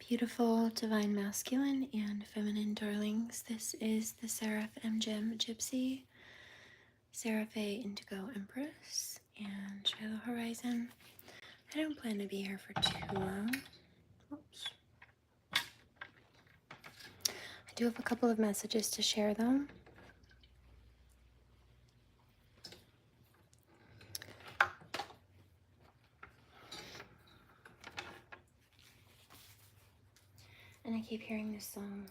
Beautiful divine masculine and feminine darlings. This is the Seraphim Gem Gypsy, SeraFae Indigo Empress, and Shiloh Horizon. I don't plan to be here for too long. Oops. I do have a couple of messages to share though. And I keep hearing this song.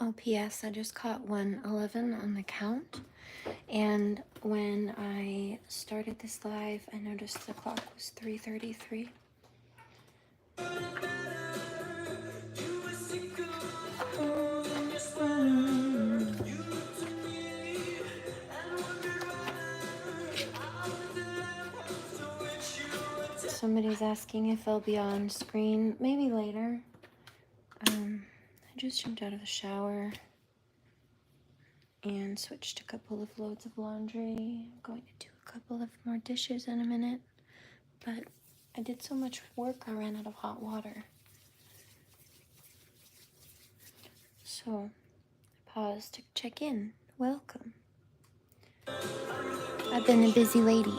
Oh, P.S. I just caught 1:11 on the count. And when I started this live, I noticed the clock was 3:33. Somebody's asking if I'll be on screen, maybe later. I just jumped out of the shower and switched a couple of loads of laundry. I'm going to do a couple of more dishes in a minute, but I did so much work I ran out of hot water. So I paused to check in. Welcome. I've been a busy lady.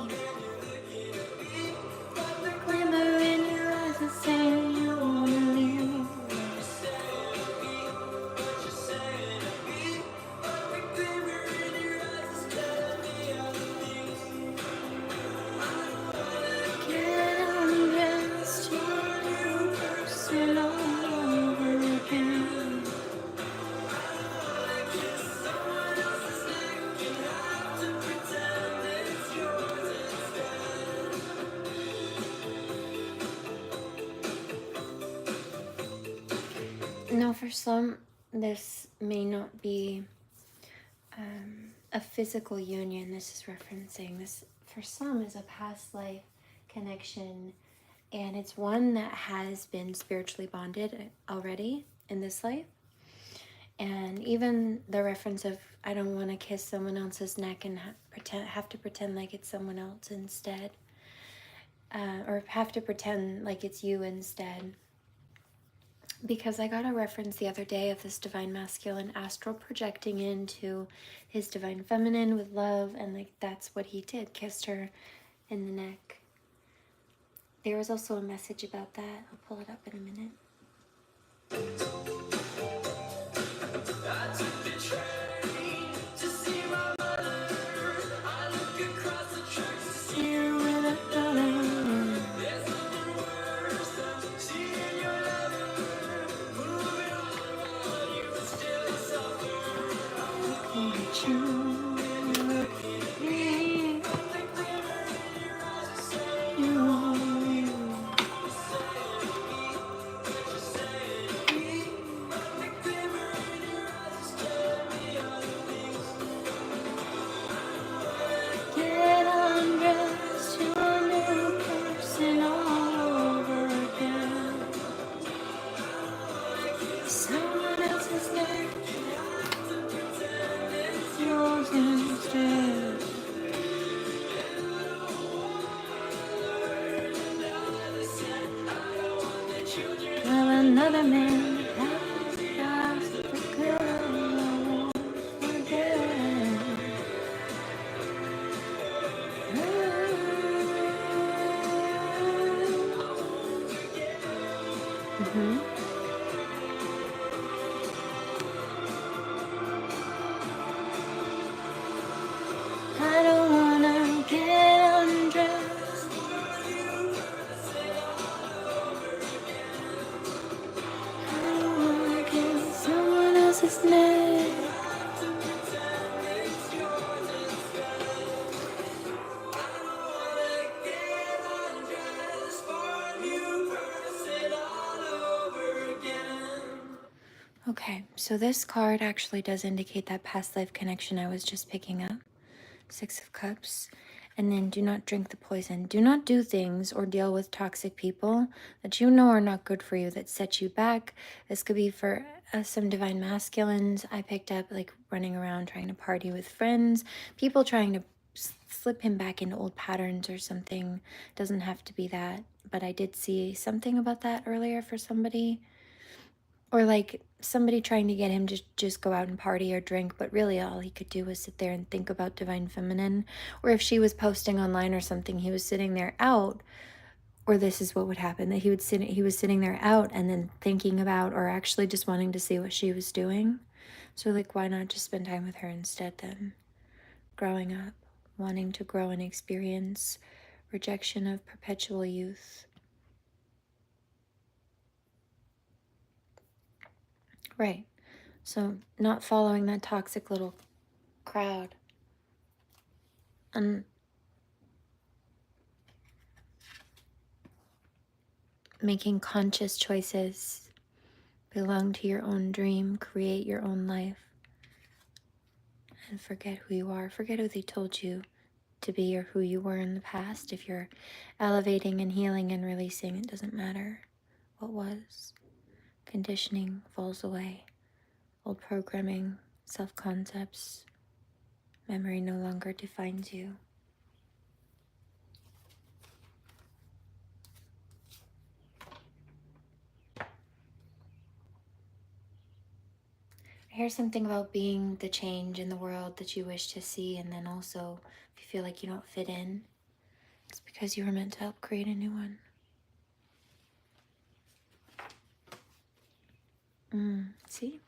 Glimmer in your eyes and say you wanna leave. Get undressed, you're a new person all over again. Now, for some, this may not be a physical union. This is referencing this, for some, is a past life connection, and it's one that has been spiritually bonded already in this life. And even the reference of, I don't want to kiss someone else's neck and have to pretend like it's someone else instead, or have to pretend like it's you instead. Because I got a reference the other day of this divine masculine astral projecting into his divine feminine with love, and like that's what he did, kissed her in the neck. There was also a message about that. I'll pull it up in a minute. Another man has lost the girl again. I don't wanna get undressed. I don't wanna kiss someone else's neck. Okay, so this card actually does indicate that past life connection I was just picking up. Six of Cups. And then do not drink the poison. Do not do things or deal with toxic people that you know are not good for you, that set you back. This could be for some divine masculines. I picked up like running around trying to party with friends, people trying to slip him back into old patterns or something. Doesn't have to be that, but I did see something about that earlier for somebody. Or like somebody trying to get him to just go out and party or drink, but really all he could do was sit there and think about divine feminine. Or if she was posting online or something, he was sitting there out, or this is what would happen, that he was sitting there out and then thinking about, or actually just wanting to see what she was doing. So like, why not just spend time with her instead then? Growing up, wanting to grow and experience, rejection of perpetual youth. Right. So not following that toxic little crowd. And making conscious choices. Belong to your own dream. Create your own life. And forget who you are. Forget who they told you to be or who you were in the past. If you're elevating and healing and releasing, it doesn't matter what was. Conditioning falls away. Old programming, self-concepts, memory no longer defines you. I hear something about being the change in the world that you wish to see, and then also if you feel like you don't fit in, it's because you were meant to help create a new one. See?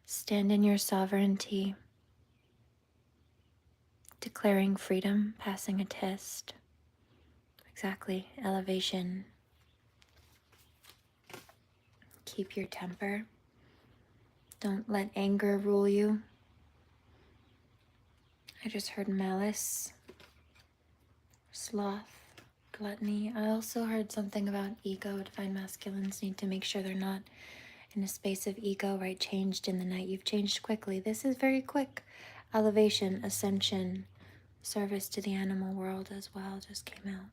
Stand in your sovereignty. Declaring freedom, passing a test. Exactly. Elevation. Keep your temper. Don't let anger rule you. I just heard malice, sloth, gluttony. I also heard something about ego. Divine masculines need to make sure they're not in a space of ego, right? Changed in the night. You've changed quickly. This is very quick. Elevation, ascension, service to the animal world as well just came out.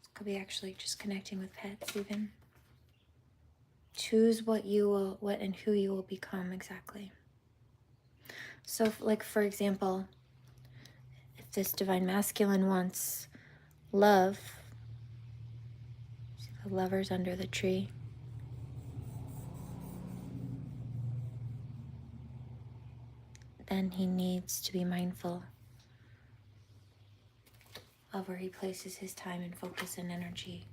This could be actually just connecting with pets even. Choose what and who you will become exactly. So like, for example, if this divine masculine wants love, see the lovers under the tree. Then he needs to be mindful of where he places his time and focus and energy.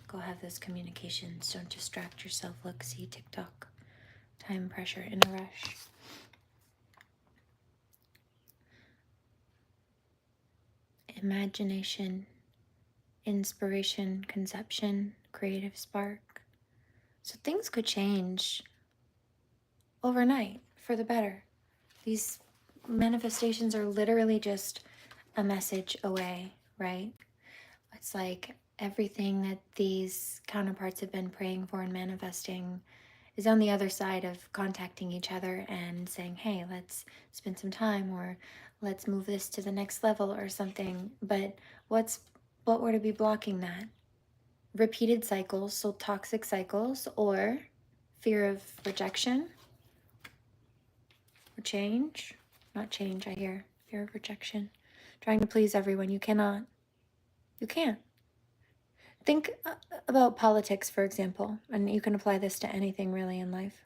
Go have those communications. Don't distract yourself. Look, see TikTok. Time pressure in a rush. Imagination, inspiration, conception, creative spark. So things could change overnight for the better. These manifestations are literally just a message away, right? It's like everything that these counterparts have been praying for and manifesting is on the other side of contacting each other and saying, hey, let's spend some time, or let's move this to the next level or something. But what were to be blocking that? Repeated cycles, so toxic cycles, or fear of rejection or change. Not change, I hear. Fear of rejection. Trying to please everyone. You cannot. You can't. Think about politics, for example, and you can apply this to anything really in life.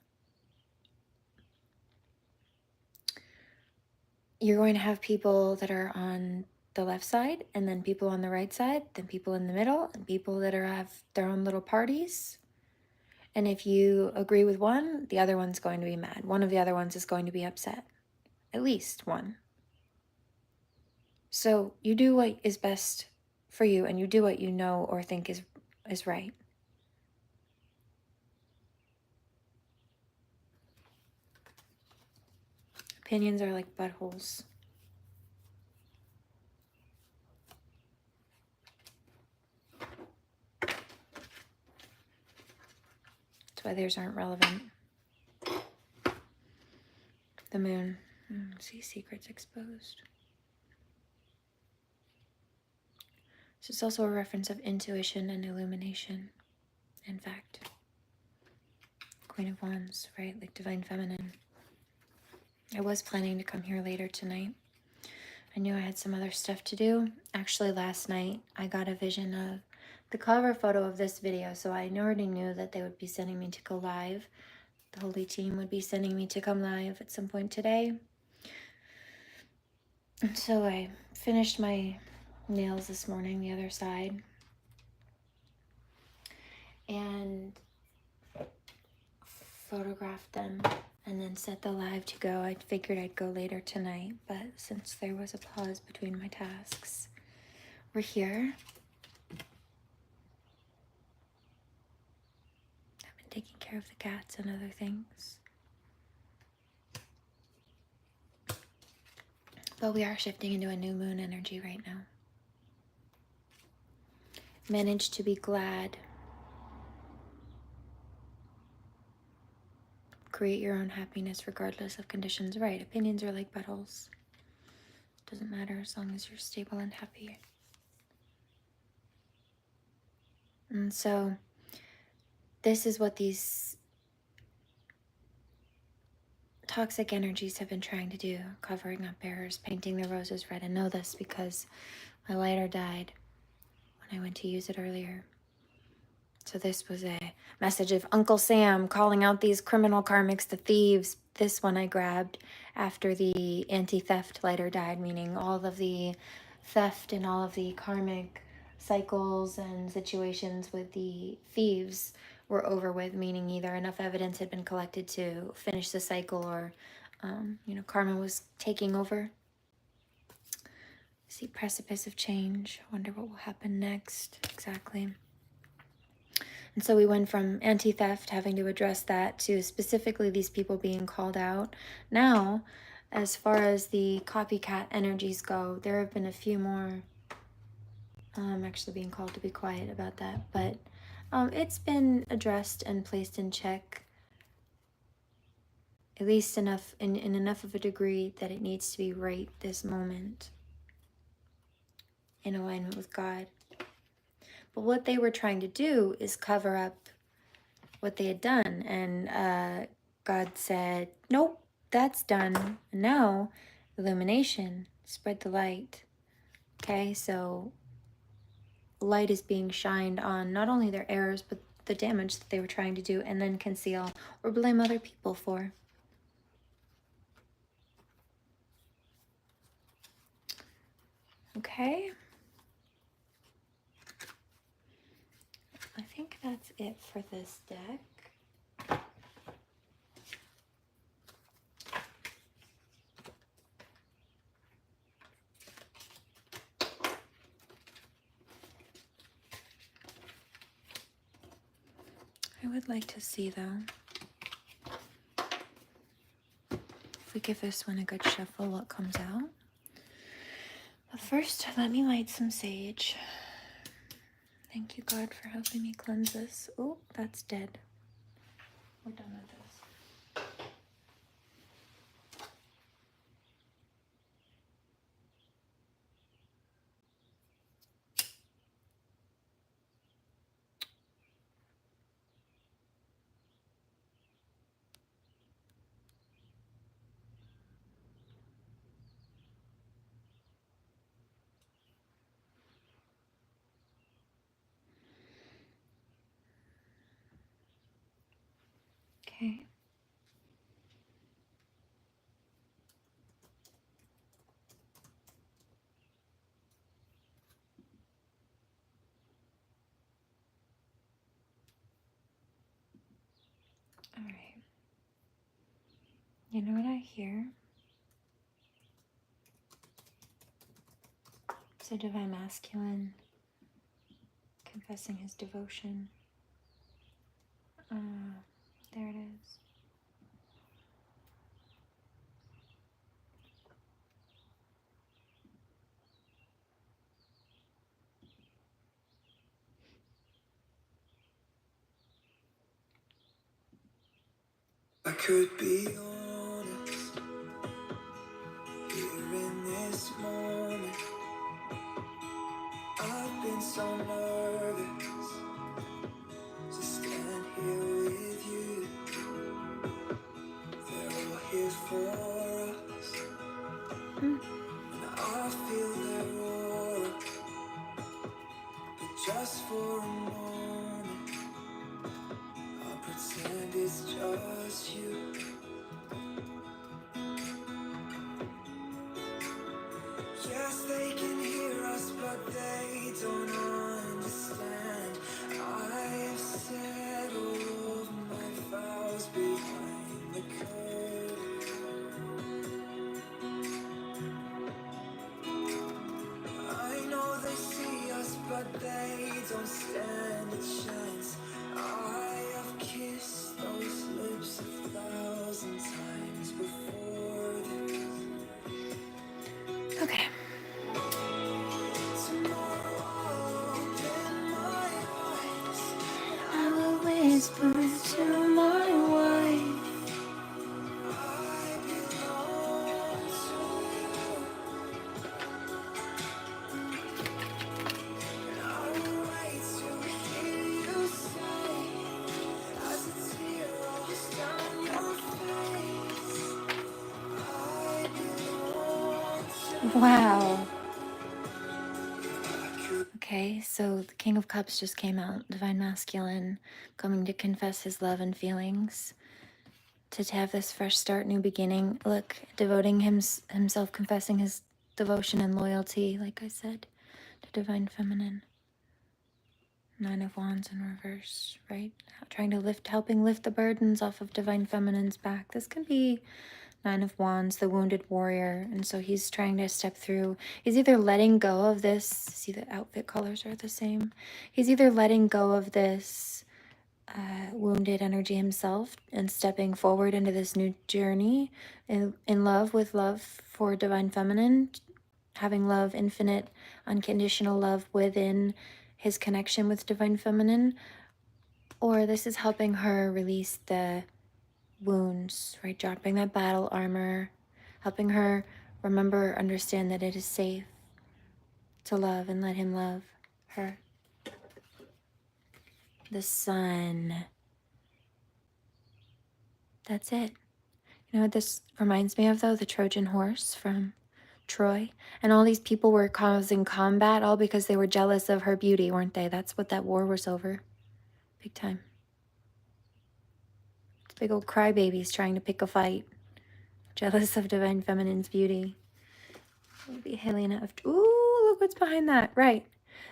You're going to have people that are on the left side, and then people on the right side, then people in the middle, and people that have their own little parties. And if you agree with one, the other one's going to be mad. One of the other ones is going to be upset. At least one. So you do what is best for you, and you do what you know or think is right. Opinions are like buttholes. That's why theirs aren't relevant. The moon. See secrets exposed. So it's also a reference of intuition and illumination. In fact, Queen of Wands, right? Like divine feminine. I was planning to come here later tonight. I knew I had some other stuff to do. Actually, last night I got a vision of the cover photo of this video, so I already knew that they would be sending me to go live. The Holy Team would be sending me to come live at some point today. And so I finished my nails this morning, the other side, and photographed them and then set the live to go. I figured I'd go later tonight, but since there was a pause between my tasks, we're here. I've been taking care of the cats and other things. But we are shifting into a new moon energy right now. Manage to be glad. Create your own happiness regardless of conditions. Right, opinions are like petals. Doesn't matter as long as you're stable and happy. And so this is what these toxic energies have been trying to do, covering up errors, painting the roses red. And know this because my lighter died when I went to use it earlier. So this was a message of Uncle Sam calling out these criminal karmics, the thieves. This one I grabbed after the anti-theft lighter died, meaning all of the theft and all of the karmic cycles and situations with the thieves were over with, meaning either enough evidence had been collected to finish the cycle or, karma was taking over. See, precipice of change. Wonder what will happen next. Exactly. And so we went from anti-theft, having to address that, to specifically these people being called out. Now, as far as the copycat energies go, there have been a few more. I'm actually being called to be quiet about that, but it's been addressed and placed in check, at least enough in enough of a degree that it needs to be right this moment, in alignment with God. But what they were trying to do is cover up what they had done, and God said, nope, that's done. And now, illumination, spread the light. Okay, so light is being shined on not only their errors, but the damage that they were trying to do and then conceal or blame other people for. Okay. I think that's it for this deck. I would like to see, though, if we give this one a good shuffle, what comes out. But first, let me light some sage. Thank you, God, for helping me cleanse this. Oh, that's dead. We're done with this. Okay. All right. You know what I hear? So divine masculine confessing his devotion. There it is. I could be honest, this moment. I've been so nervous to stand here with you. They're all here for us, and I feel their aura. But just for a moment, I'll pretend it's just you. Yes, they can hear us, but they don't understand. I have said all of my vows behind the curtain. I know they see us, but they don't stand a chance. I have kissed those lips 1,000 times before this. Okay. Tomorrow I'll open my eyes. I will whisper to my wife. I belong to you. And I will wait to hear you say, as a tear rolls down your face, I belong to you. Wow. I could Okay, so the King of Cups just came out, Divine Masculine, coming to confess his love and feelings, to have this fresh start, new beginning. Look, devoting himself, confessing his devotion and loyalty, like I said, to Divine Feminine. Nine of Wands in reverse, right? Trying to helping lift the burdens off of Divine Feminine's back. This can be Nine of Wands, the wounded warrior. And so he's trying to step through. He's either letting go of this. See, the outfit colors are the same. He's either letting go of this wounded energy himself and stepping forward into this new journey in love, with love for Divine Feminine, having love, infinite, unconditional love within his connection with Divine Feminine. Or this is helping her release the wounds, right? Dropping that battle armor, helping her remember, understand that it is safe to love and let him love her. The sun. That's it. You know what this reminds me of, though? The Trojan horse from Troy. And all these people were causing combat all because they were jealous of her beauty, weren't they? That's what that war was over. Big time. Big old crybabies trying to pick a fight. Jealous of Divine Feminine's beauty. Maybe Helena of... Ooh, look what's behind that. Right.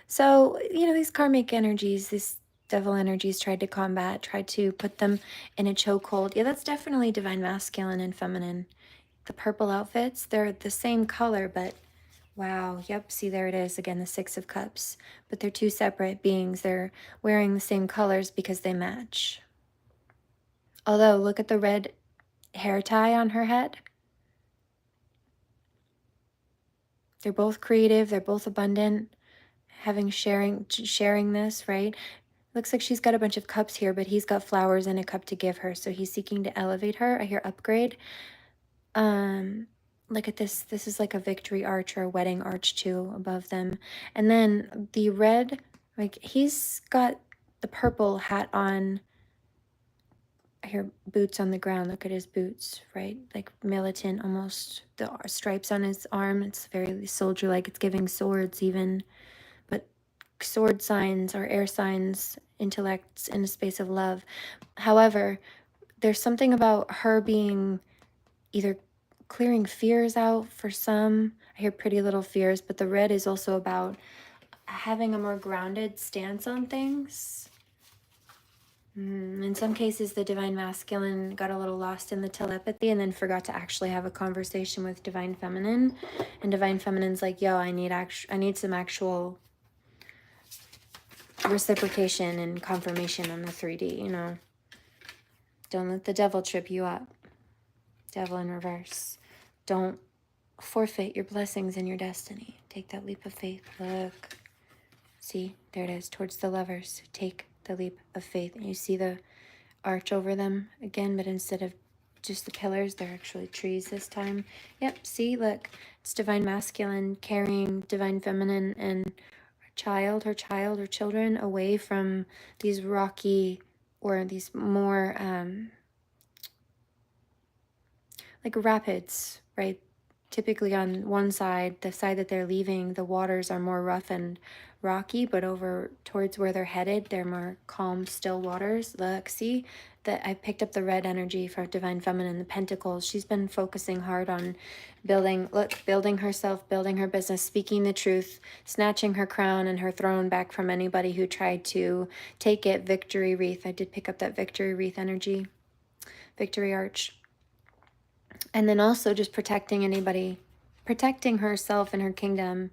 So, you know, these karmic energies, these devil energies tried to combat, tried to put them in a chokehold. Yeah, that's definitely Divine Masculine and Feminine. The purple outfits, they're the same color, but wow. Yep, see, there it is. Again, the Six of Cups. But they're two separate beings. They're wearing the same colors because they match. Although, look at the red hair tie on her head. They're both creative. They're both abundant. Sharing this, right? Looks like she's got a bunch of cups here, but he's got flowers and a cup to give her. So he's seeking to elevate her. I hear upgrade. Look at this. This is like a victory arch or a wedding arch too above them. And then the red, like he's got the purple hat on. I hear boots on the ground. Look at his boots, right? Like militant almost. The stripes on his arm. It's very soldier-like. It's giving swords even. But sword signs are air signs, intellects in a space of love. However, there's something about her being either clearing fears out for some. I hear pretty little fears, but the red is also about having a more grounded stance on things. In some cases, the Divine Masculine got a little lost in the telepathy and then forgot to actually have a conversation with Divine Feminine. And Divine Feminine's like, yo, I need some actual reciprocation and confirmation on the 3D, you know. Don't let the devil trip you up. Devil in reverse. Don't forfeit your blessings and your destiny. Take that leap of faith. Look. See, there it is, towards the lovers. Take the leap of faith. And you see the arch over them again, but instead of just the pillars. They're actually trees this time. Yep, see, look. It's divine masculine carrying divine feminine and her child or children away from these rocky or these more like rapids, right? Typically on one side, the side that they're leaving, the waters are more rough and rocky, but over towards where they're headed, they're more calm, still waters. Look, see that I picked up the red energy for divine feminine, the pentacles. She's been focusing hard on building herself, building her business, speaking the truth, snatching her crown and her throne back from anybody who tried to take it. Victory wreath. I did pick up that victory wreath energy, victory arch. And then also just protecting herself and her kingdom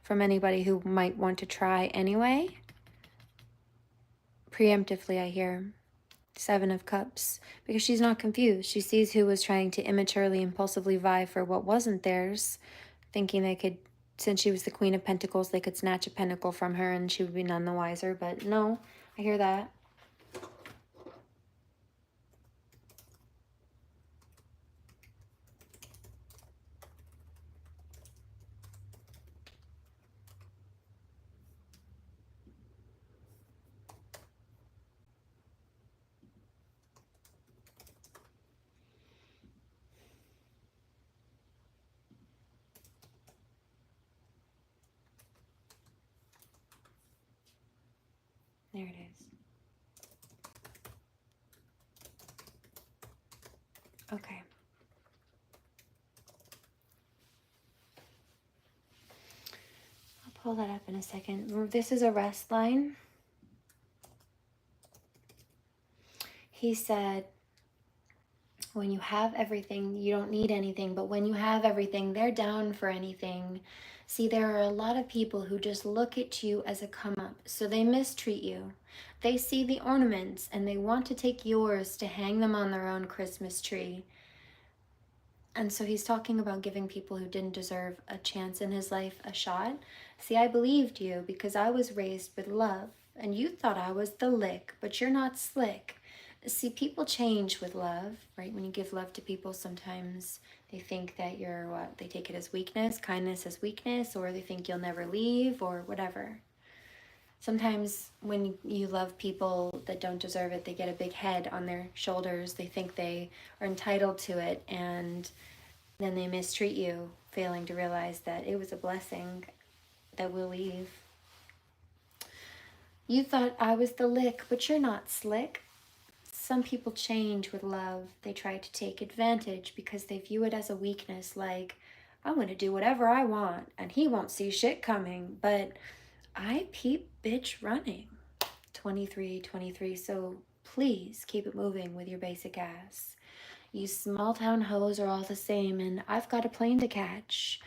from anybody who might want to try anyway. Preemptively, I hear 7 of Cups, because she's not confused. She sees who was trying to immaturely, impulsively vie for what wasn't theirs, thinking they could, since she was the Queen of Pentacles, they could snatch a pentacle from her and she would be none the wiser. But no, I hear that. There it is. Okay. I'll pull that up in a second. This is a rest line. He said, when you have everything, you don't need anything. But when you have everything, they're down for anything. See, there are a lot of people who just look at you as a come up. So they mistreat you. They see the ornaments and they want to take yours to hang them on their own Christmas tree. And so he's talking about giving people who didn't deserve a chance in his life a shot. See, I believed you because I was raised with love. And you thought I was the lick, but you're not slick. See, people change with love, right? When you give love to people, sometimes they think that you're what? They take it as weakness, kindness as weakness, or they think you'll never leave, or whatever. Sometimes when you love people that don't deserve it, they get a big head on their shoulders. They think they are entitled to it, and then they mistreat you, failing to realize that it was a blessing that will leave. You thought I was the lick, but you're not slick. Some people change with love. They try to take advantage because they view it as a weakness, like, I'm going to do whatever I want and he won't see shit coming. But I peep bitch running. 23. So please keep it moving with your basic ass. You small town hoes are all the same and I've got a plane to catch.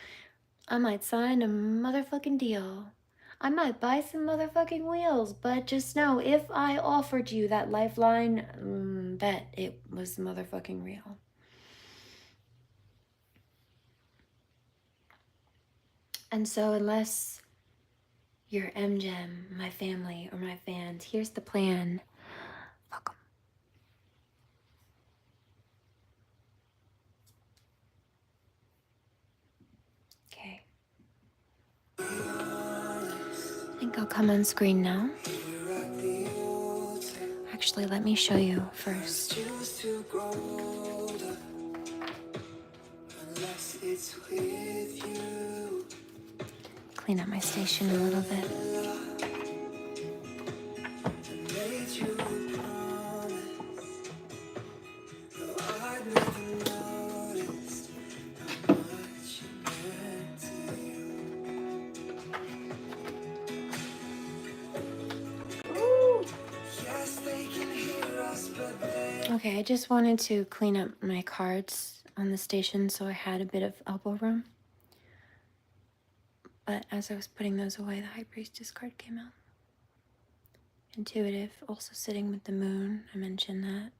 I might sign a motherfucking deal. I might buy some motherfucking wheels, but just know if I offered you that lifeline, bet it was motherfucking real. And so unless you're MGem, my family, or my fans, here's the plan. Fuck 'em. Okay. I think I'll come on screen now. Actually, let me show you first. Clean up my station a little bit. Okay, I just wanted to clean up my cards on the station so I had a bit of elbow room. But as I was putting those away, the High Priestess card came out. Intuitive, also sitting with the moon. I mentioned that.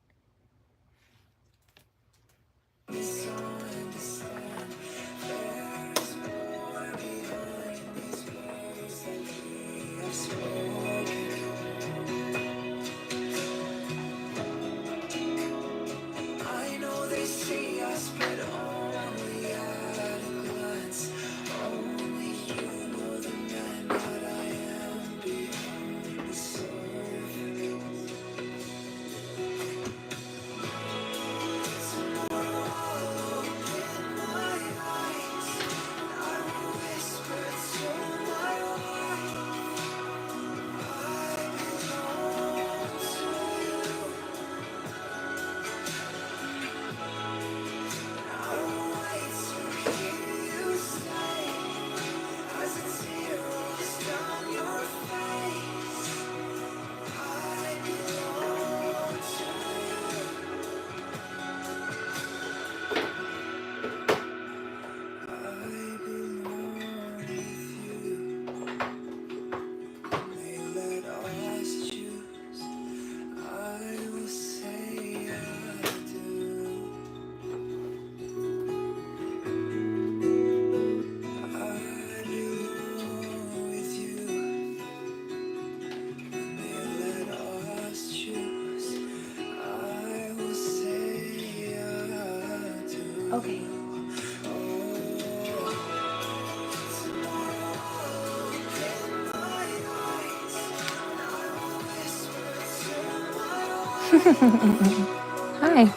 Hi.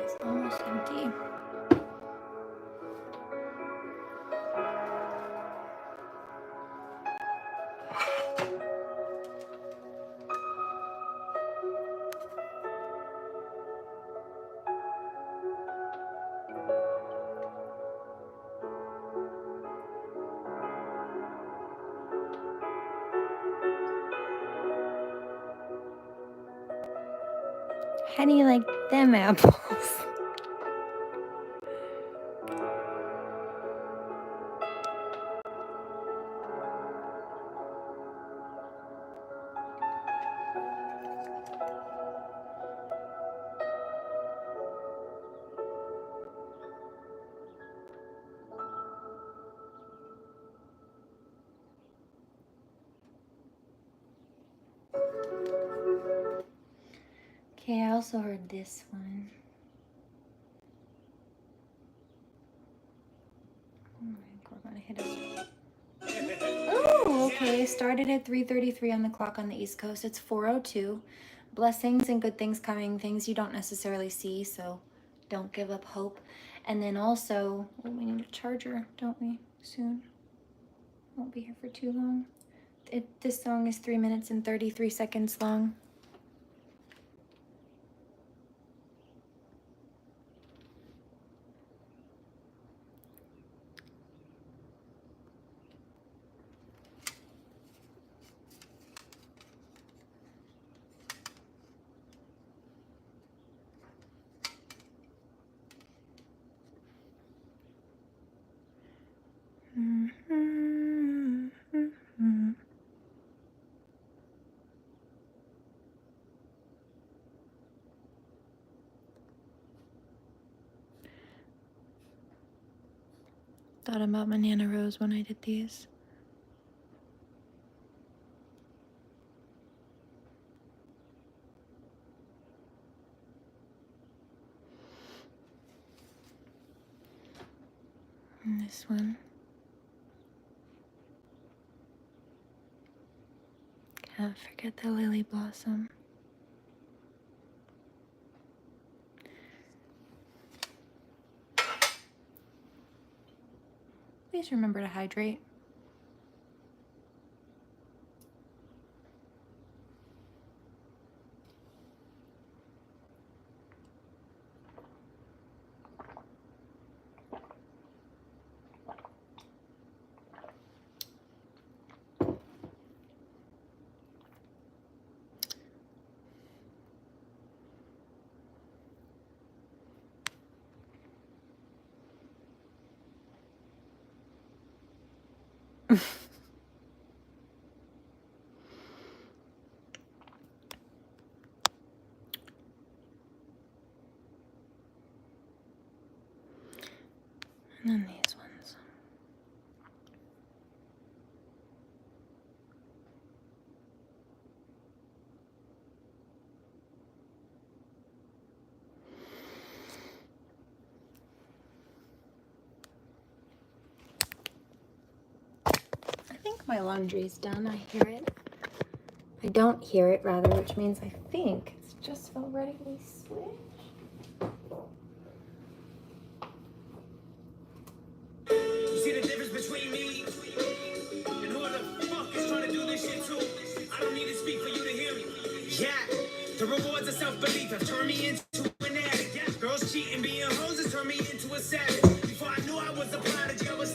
It's almost empty. How do you like them apples? Okay, I also heard this one. We're gonna hit us. Oh, okay. Started at 3:33 on the clock on the East Coast. It's 4:02. Blessings and good things coming, things you don't necessarily see, so don't give up hope. And then also, oh, we need a charger, don't we? Soon. Won't be here for too long. This song is 3 minutes and 33 seconds long. Thought about my Nana Rose when I did these. And this one. Can't forget the lily blossom. Please remember to hydrate. And then these ones. I think my laundry's done. I hear it. I don't hear it, rather, which means I think it's just about ready to be switched. You see the difference between me and who the fuck is trying to do this shit too? I don't need to speak for you to hear me. Yeah, the rewards of self-belief have turned me into an addict. Yeah, girls cheating, being hoes has turned me into a savage. Before I knew I was a prodigy, I was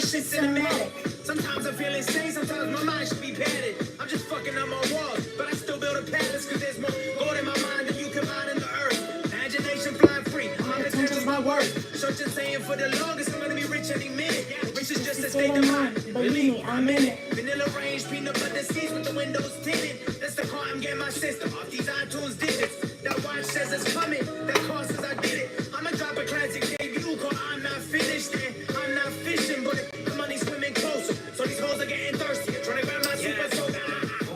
shit cinematic. Sometimes I feel insane, sometimes my mind should be padded. I'm just fucking on my walls, but I still build a palace, cause there's more gold in my mind than you can find in the earth. Imagination flying free, my potential's my worth. Searching saying for the longest, I'm gonna be rich any minute. Rich is just a state of mind, believe me, I'm in it. Vanilla range, peanut butter seeds with the windows tinted. That's the car I'm getting my system off these iTunes digits. That watch says it's coming, that car says I did it. I'ma drop a classic debut called I'm Not Finished. And I'm not fishing, but the money's swimming closer. So these hoes are getting thirsty. Trying to grab my super soda.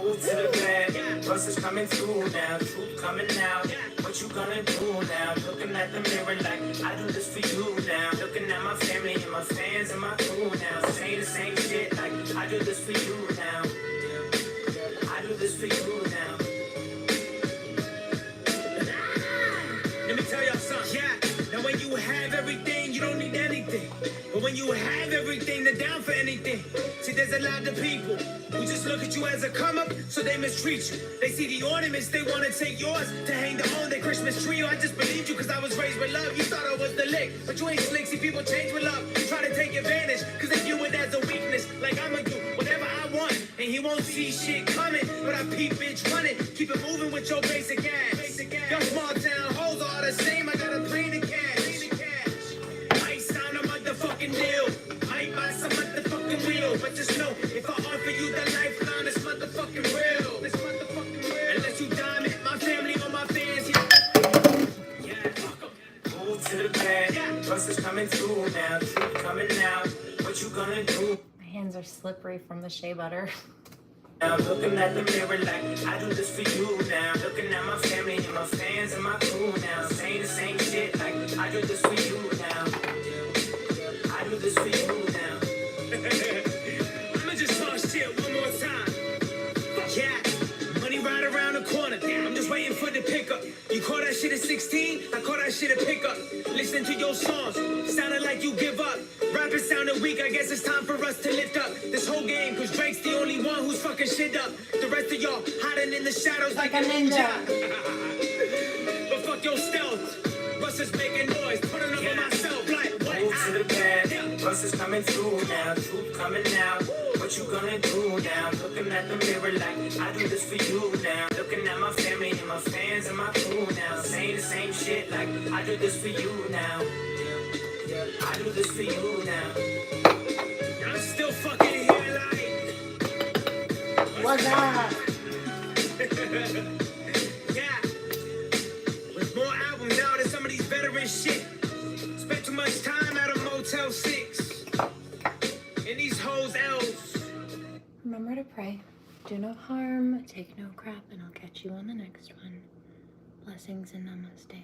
Move to the bed, bus is coming through now, truth coming out. What you gonna do now? Looking at the mirror like I do this for you now. Looking at my family and my fans and my crew now. Saying the same shit like I do this for you now. I do this for you now. Let me tell y'all something. Yeah. Now when you have everything, you don't need anything. But when you have everything, they're down for anything. See, there's a lot of people who just look at you as a come up, so they mistreat you. They see the ornaments, they want to take yours to hang their own their Christmas tree. I just believed you because I was raised with love. You thought I was the lick, but you ain't slick. See, people change with love. Try to take advantage because they view it as a weakness. Like I'ma do whatever I want, and he won't see shit coming. But I peep bitch running. Keep it moving with your basic ass. Your small town hoes are all the same. I got a plane to cash. Might sign a motherfucking deal. Might buy some motherfucking wheel. But just know, if I offer you the lifeline, it's motherfucking real. It's motherfucking real. Unless you diamond, my family or my fans, yeah. Move to the bed, bus is coming through now, truth coming out. What you gonna do? My hands are slippery from the shea butter. Now looking at the mirror like I do this for you now. Looking at my family and my fans and my crew now. Saying the same shit like I do this for you now. I do this for you now. I'ma just talk shit one more time. Yeah, money right around the corner. I'm just waiting for the pickup. You call that shit at 16? I call that shit a pickup. Listening to your songs, sounding like you give up. Rapping sounded weak, I guess it's time for us to lift up this whole game, cause Drake's the only one who's fucking shit up. The rest of y'all hiding in the shadows like a ninja. But fuck your stealth. Russ is making noise, putting up on myself like what? Move to the bed, bus is coming through now, truth coming out. What you gonna do now? Looking at the mirror like I do this for you now. Looking at my family and my fans and my crew now. Saying the same shit like I do this for you now. I do this for you now. I'm still fucking here like What's up? yeah. With more albums out and some of these veteran shit. Spent too much time at a Motel 6. And these hoes elves. Remember to pray. Do no harm, take no crap, and I'll catch you on the next one. Blessings and namaste.